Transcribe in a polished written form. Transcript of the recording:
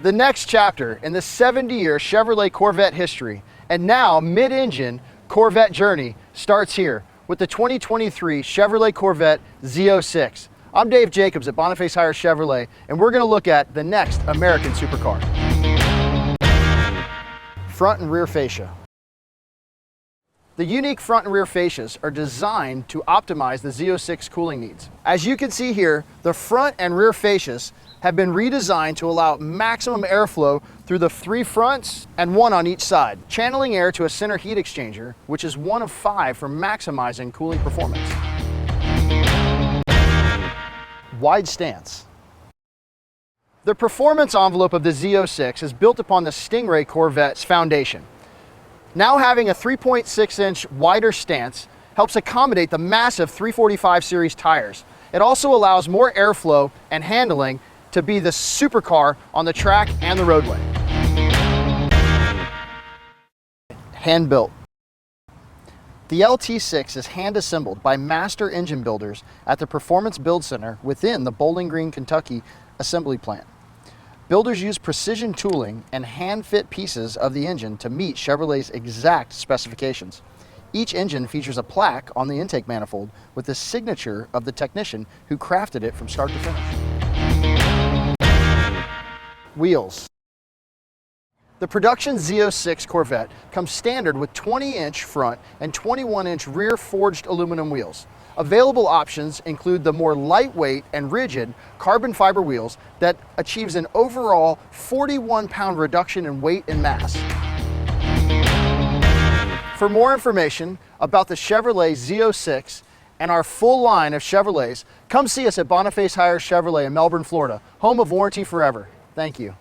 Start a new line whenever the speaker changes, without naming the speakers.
The next chapter in the 70-year Chevrolet Corvette history and now mid-engine Corvette journey starts here with the 2023 Chevrolet Corvette Z06. I'm Dave Jacobs at Facias Chevrolet, and we're going to look at the next American supercar. Front and rear fascia. The unique front and rear fascias are designed to optimize the Z06 cooling needs. As you can see here, the front and rear fascias have been redesigned to allow maximum airflow through the 3 fronts and 1 on each side, channeling air to a center heat exchanger, which is 1 of 5 for maximizing cooling performance. Wide stance. The performance envelope of the Z06 is built upon the Stingray Corvette's foundation. Now having a 3.6-inch wider stance helps accommodate the massive 345 series tires. It also allows more airflow and handling to be the supercar on the track and the roadway. Hand built. The LT6 is hand assembled by master engine builders at the Performance Build Center within the Bowling Green, Kentucky assembly plant. Builders use precision tooling and hand-fit pieces of the engine to meet Chevrolet's exact specifications. Each engine features a plaque on the intake manifold with the signature of the technician who crafted it from start to finish. Wheels. The production Z06 Corvette comes standard with 20-inch front and 21-inch rear forged aluminum wheels. Available options include the more lightweight and rigid carbon fiber wheels that achieves an overall 41-pound reduction in weight and mass. For more information about the Chevrolet Z06 and our full line of Chevrolets, come see us at Facias Chevrolet in Melbourne, Florida, home of Warranty Forever. Thank you.